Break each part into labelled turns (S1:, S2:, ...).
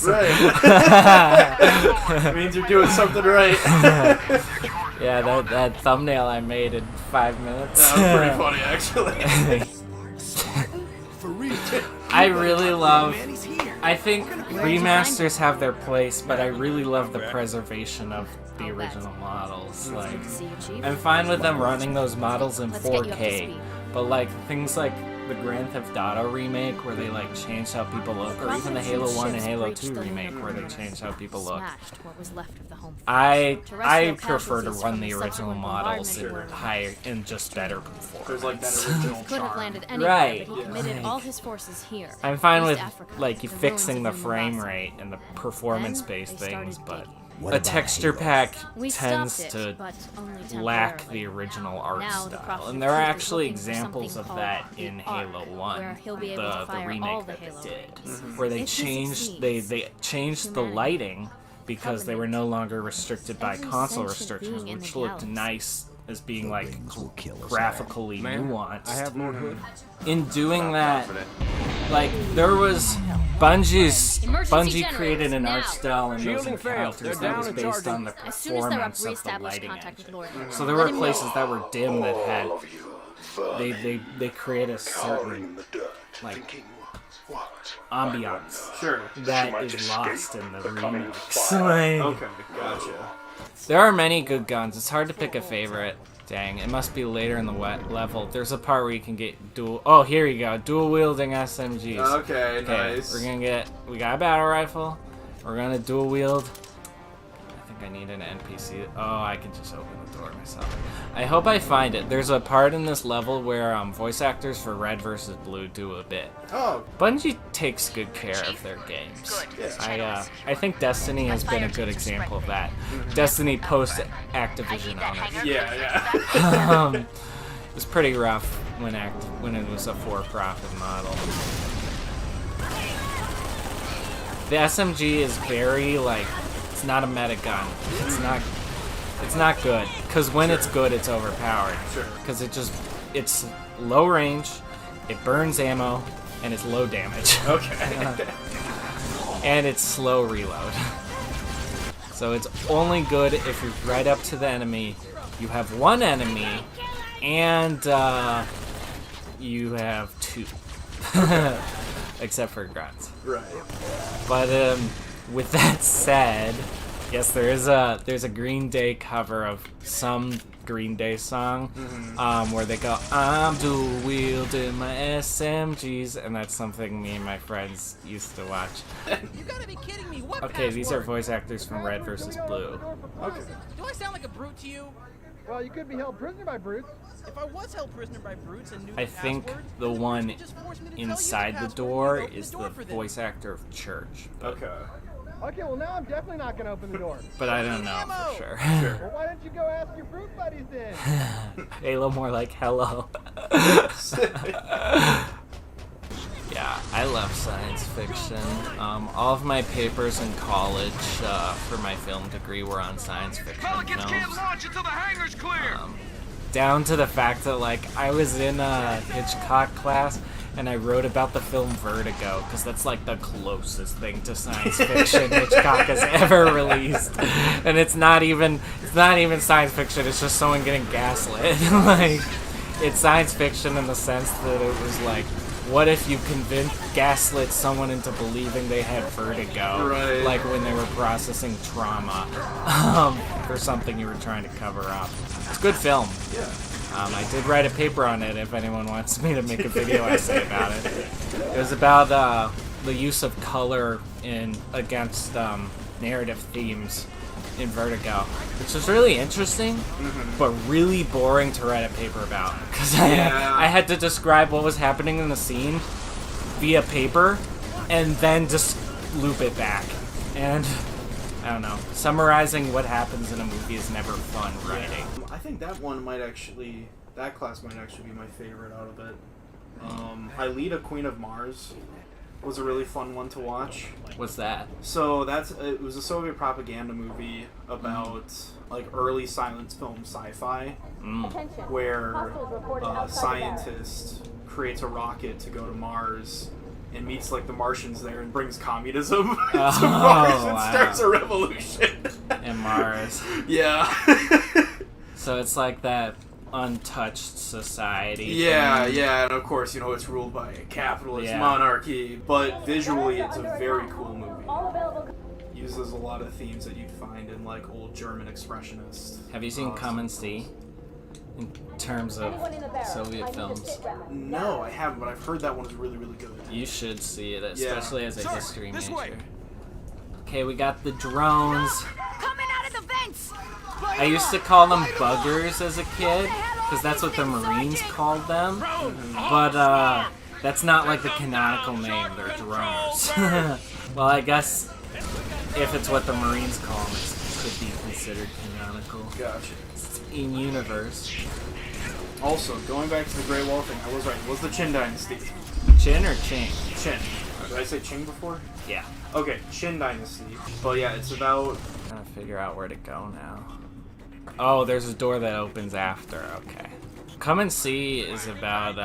S1: Right. Means you're doing something right.
S2: Yeah, that thumbnail I made in 5 minutes.
S1: That was pretty funny, actually.
S2: I really love... I think remasters have their place, but I really love the preservation of the original models. Like, I'm fine with them running those models in 4K, but like things like the Grand Theft Auto remake where they like changed how people look, or even the Halo 1 and Halo 2 remake where they changed how people look. I prefer to run the original models in just better performance.
S1: There's like that original charm.
S2: Right.
S3: Here.
S2: I'm fine with like fixing the frame rate and the performance-based things, but a texture pack tends to lack the original art style, and there are actually examples of that in Halo 1, the remake that they did, where they changed the lighting because they were no longer restricted by console restrictions, which looked nice as being like graphically nuanced. In doing that, like there was Bungie created an art style and those encounters that was based on the performance of the lighting engine. So there were places that were dim that had they create a certain like ambiance that is lost in the remakes.
S1: Okay, gotcha.
S2: There are many good guns. It's hard to pick a favorite. Dang, it must be later in the level. There's a part where you can get dual... Oh, here you go. Dual-wielding SMGs.
S1: Okay, nice.
S2: We got a battle rifle. We're gonna dual-wield. I think I need an NPC. Oh, I can just open the door myself. I hope I find it. There's a part in this level where voice actors for Red versus Blue do a bit.
S1: Oh.
S2: Bungie takes good care of their games. I think Destiny has been a good example of that. Destiny post Activision owners.
S1: Yeah.
S2: It was pretty rough when it was a for-profit model. The SMG is very like, it's not a meta gun. It's not good, because when it's good, it's overpowered. Because it's low range, it burns ammo, and it's low damage.
S1: Okay.
S2: And it's slow reload. So it's only good if you're right up to the enemy, you have one enemy, and you have two. Except for grunts.
S1: Right.
S2: But with that said, yes, there's a Green Day cover of some Green Day song, where they go, "I'm dual wielding my SMGs," and that's something me and my friends used to watch.
S4: You gotta be kidding me! What
S2: Okay, these are voice actors from Red versus Blue.
S1: Okay.
S4: Do I sound like a brute to you?
S5: Well, you could be held prisoner by brutes.
S4: If I was held prisoner by brutes and knew
S2: I
S4: the
S2: think
S4: password,
S2: the one
S4: you just forced me to tell you
S2: inside the
S4: password
S2: door
S4: and open
S2: is the
S4: door for them.
S2: voice actor of Church.
S1: Okay.
S5: Okay, well now I'm definitely not gonna open the door.
S2: But I don't know for sure.
S5: Well, why don't you go ask your brute buddies then?
S2: Halo more like hello. Yeah, I love science fiction. All of my papers in college for my film degree were on science fiction
S6: Pelicans can't
S2: films.
S6: launch until the hangar's clear.
S2: Down to the fact that like I was in a Hitchcock class and I wrote about the film Vertigo because that's like the closest thing to science fiction Hitchcock has ever released, and it's not even science fiction. It's just someone getting gaslit. Like it's science fiction in the sense that it was like, what if you gaslit someone into believing they had vertigo,
S1: Right.
S2: like when they were processing trauma for something you were trying to cover up. It's a good film.
S1: Yeah.
S2: I did write a paper on it if anyone wants me to make a video essay about it. It was about the use of color against narrative themes in Vertigo, which was really interesting, but really boring to write a paper about, because I had to describe what was happening in the scene via paper and then just loop it back. And I don't know, summarizing what happens in a movie is never fun writing.
S1: I think that class might actually be my favorite out of it. Aelita, Queen of Mars was a really fun one to watch.
S2: What's that?
S1: So it was a Soviet propaganda movie about like early silent film sci-fi, where a scientist creates a rocket to go to Mars and meets like the Martians there and brings communism to
S2: Oh,
S1: Mars and
S2: wow.
S1: starts a revolution.
S2: And Mars.
S1: Yeah.
S2: So it's like that untouched society.
S1: Yeah,
S2: thing.
S1: yeah, and of course, you know, it's ruled by a capitalist
S2: Yeah.
S1: monarchy, but visually it's a very cool movie. Uses a lot of themes that you'd find in like old German expressionists.
S2: Have you seen Come and See? In terms of Soviet films.
S1: No, I haven't, but I've heard that one is really, really good.
S2: You should see it, especially as a history
S6: this
S2: major.
S6: way.
S2: Okay, we got the drones.
S3: Coming out of the vents!
S2: I used to call them buggers as a kid, because that's what the Marines called them. But, that's not like the canonical name, they're drones. Well, I guess if it's what the Marines call them, it could be considered canonical.
S1: Gotcha.
S2: It's in universe.
S1: Also, going back to the Great Wall thing, I was right. It was the Qin Dynasty.
S2: Chin or Ching?
S1: Qin. Did I say Qing before?
S2: Yeah.
S1: Okay, Qin Dynasty. But yeah, it's about...
S2: Trying to figure out where to go now. Oh, there's a door that opens after. Okay. Come and See is about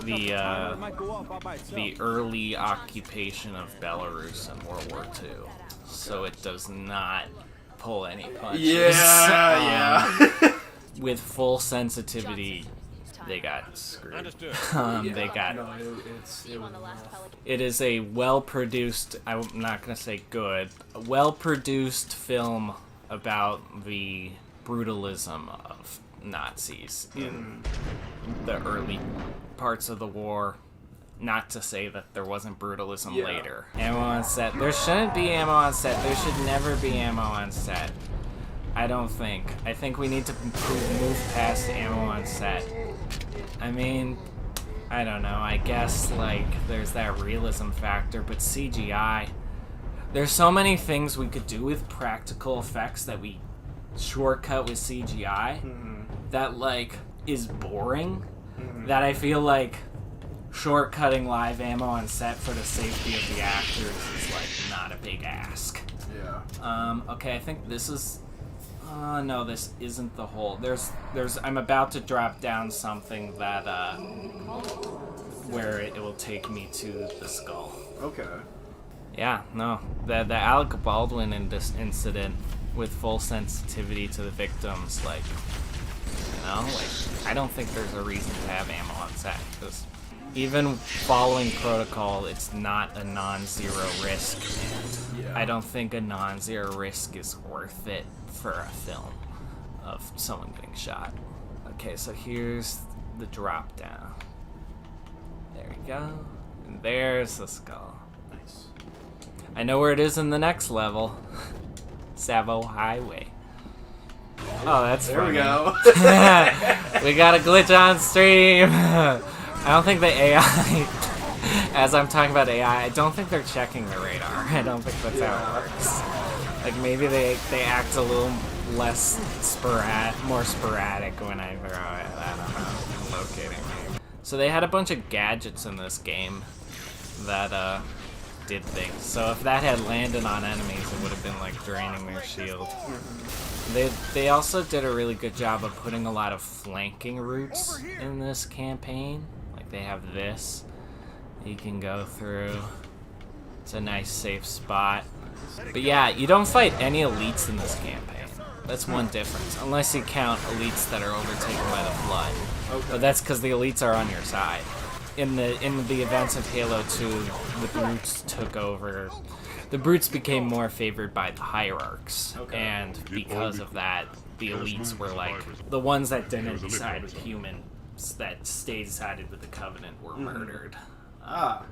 S2: the early occupation of Belarus in World War II. So it does not pull any punches.
S1: Yeah, yeah.
S2: With full sensitivity, they got screwed.
S6: Understood.
S2: They got.
S1: No, it was
S2: It is a well-produced, I'm not going to say good, a well-produced film about the brutalism of Nazis in the early parts of the war. Not to say that there wasn't brutalism
S1: Yeah.
S2: later. Ammo on set. There shouldn't be ammo on set. There should never be ammo on set. I don't think. I think we need to move past ammo on set. I mean, I don't know. I guess, like, there's that realism factor, but CGI... There's so many things we could do with practical effects that we shortcut with CGI that, like, is boring. That I feel like shortcutting live ammo on set for the safety of the actors is, like, not a big ask.
S1: Yeah.
S2: Okay, I think this is... no, this isn't the hole. I'm about to drop down something that, where it will take me to the skull.
S1: Okay.
S2: Yeah, no. The Alec Baldwin in this incident, with full sensitivity to the victims, like, you know, like, I don't think there's a reason to have ammo on set, because even following protocol, it's not a non-zero risk.
S1: Yeah.
S2: I don't think a non-zero risk is worth it for a film of someone getting shot. Okay, so here's the drop down. There we go. And there's the skull.
S1: Nice.
S2: I know where it is in the next level. Savo Highway. Oh, that's
S1: There we
S2: funny.
S1: go.
S2: We got a glitch on stream. I don't think the AI, as I'm talking about AI, I don't think they're checking the radar. I don't think that's how it works. Like, maybe they act a little less more sporadic when I throw it. I don't know. I'm locating me. So they had a bunch of gadgets in this game that did things. So if that had landed on enemies, it would have been like draining their shield. They also did a really good job of putting a lot of flanking routes in this campaign. Like they have this you can go through. It's a nice safe spot. But yeah, you don't fight any elites in this campaign. That's one difference, unless you count elites that are overtaken by the flood.
S1: Okay.
S2: But that's because the elites are on your side. In the events of Halo 2, the brutes took over. The brutes became more favored by the hierarchs, and because of that, the elites were like the ones that didn't side with humans, that stayed sided with the Covenant, were murdered.
S1: Ah.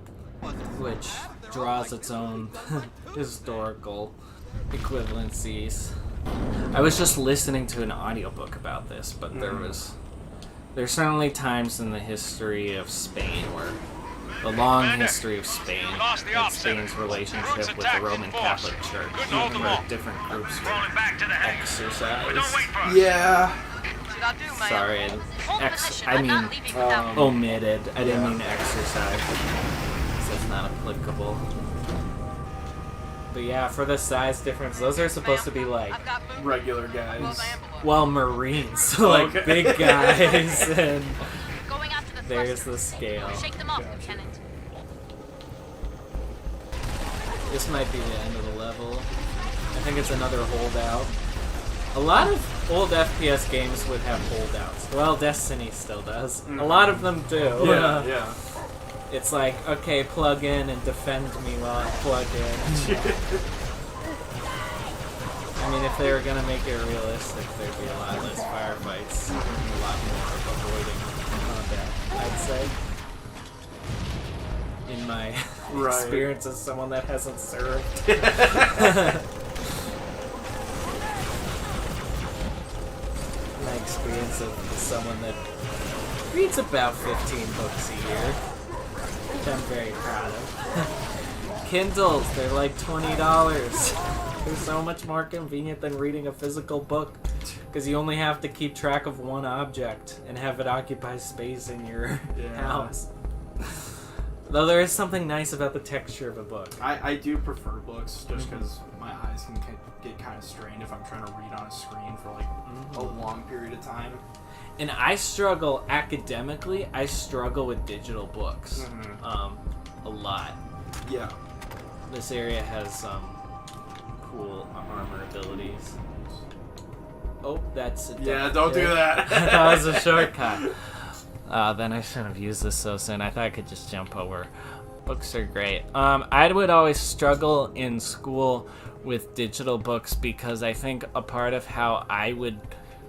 S2: Which draws its own historical equivalencies. I was just listening to an audiobook about this, but there's certainly times in the history of Spain where the long history of Spain and Spain's relationship with the Roman Catholic Church, where different groups were exercised.
S1: Yeah.
S2: Sorry, I mean omitted. I didn't mean exercise. That's not applicable. But yeah, for the size difference, those are supposed to be like
S1: Regular guys.
S2: well, Marines, so like
S1: Okay.
S2: big guys, and
S3: Going after the
S2: there's
S3: thrusters.
S2: the scale.
S3: Shake them off, Lieutenant.
S2: This might be the end of the level. I think it's another holdout. A lot of old FPS games would have holdouts. Well, Destiny still does. A lot of them do.
S1: Yeah, yeah.
S2: It's like, okay, plug in and defend me while I plug in. I mean, if they were gonna make it realistic, there'd be a lot less firefights, and a lot more avoiding combat, I'd say. In my experience as someone that hasn't served. My experience of someone that reads about 15 books a year, which I'm very proud of. Kindles, they're like $20. They're so much more convenient than reading a physical book, because you only have to keep track of one object and have it occupy space in your house. Though there is something nice about the texture of a book.
S1: I do prefer books, just because my eyes can get kind of strained if I'm trying to read on a screen for like a long period of time.
S2: And I struggle academically. I struggle with digital books a lot.
S1: Yeah.
S2: This area has some cool armor abilities. Oh, that's a
S1: don't do that.
S2: That was a shortcut. Then I shouldn't have used this so soon. I thought I could just jump over. Books are great. I would always struggle in school with digital books because I think a part of how I would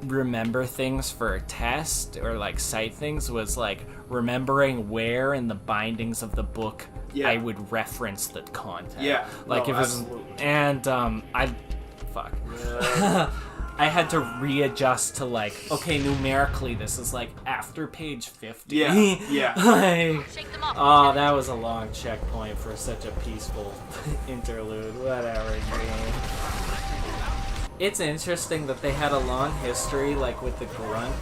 S2: remember things for a test or like cite things was like remembering where in the bindings of the book I would reference the content.
S1: Yeah.
S2: Like
S1: no,
S2: if it was,
S1: absolutely.
S2: and fuck. I had to readjust to like, okay, numerically this is like after page 50.
S1: Yeah, yeah.
S2: Like, oh, that was a long checkpoint for such a peaceful interlude. Whatever, game. It's interesting that they had a long history, like with the grunt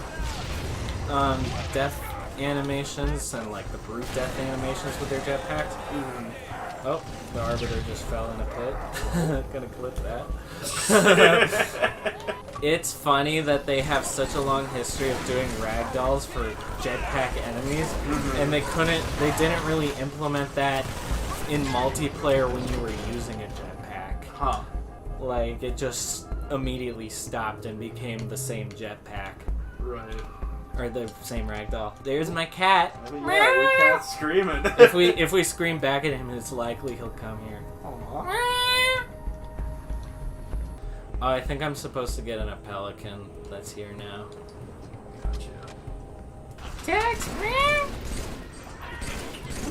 S2: death animations and like the brute death animations with their jetpacks. Oh, the Arbiter just fell in a pit. Gonna clip that. It's funny that they have such a long history of doing ragdolls for jetpack enemies, and they didn't really implement that in multiplayer when you were using a jetpack.
S1: Huh.
S2: Like, it just immediately stopped and became the same jetpack.
S1: Right.
S2: Or the same ragdoll. There's my cat.
S1: Oh, yeah, your cat's screaming.
S2: If we scream back at him, it's likely he'll come here. Oh, I think I'm supposed to get in a pelican that's here now.
S1: Gotcha.
S2: Text, man!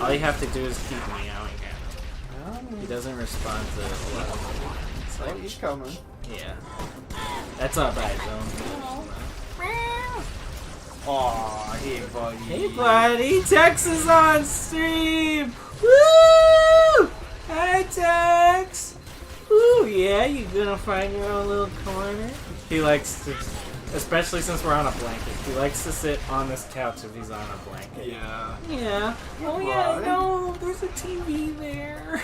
S2: All you have to do is keep meowing at him. He doesn't respond to hello. It's like,
S1: he's coming.
S2: yeah. That's not by his own.
S1: Aw, hey buddy.
S2: Hey buddy, Tex is on stream! Woo! Hi Tex! Ooh, yeah, you gonna find your own little corner? He likes to, especially since we're on a blanket, he likes to sit on this couch if he's on a blanket.
S1: Yeah.
S2: Yeah. Oh yeah, no, there's a TV there.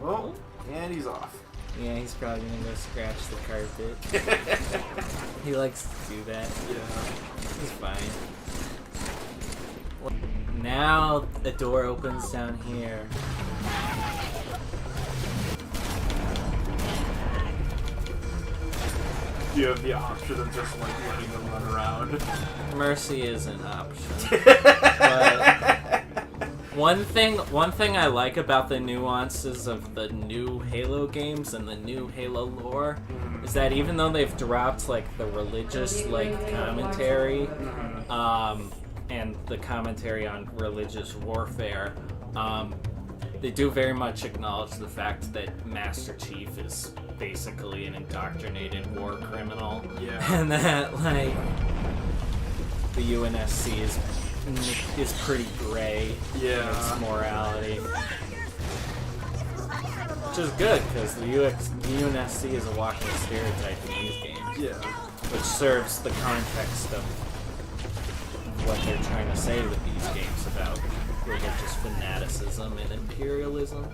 S1: Oh, and he's off.
S2: Yeah, he's probably gonna go scratch the carpet. He likes to do that.
S1: Yeah.
S2: He's fine. Now the door opens down here.
S1: You have the option of just like letting them run around.
S2: Mercy is an option. But one thing I like about the nuances of the new Halo games and the new Halo lore is that even though they've dropped like the religious like commentary, and the commentary on religious warfare, they do very much acknowledge the fact that Master Chief is basically an indoctrinated war criminal.
S1: Yeah.
S2: And that, like, the UNSC is pretty gray in its morality. Which is good, because the UNSC is a walking stereotype in these games.
S1: Yeah.
S2: Which serves the context of what they're trying to say with these games about religious fanaticism and imperialism.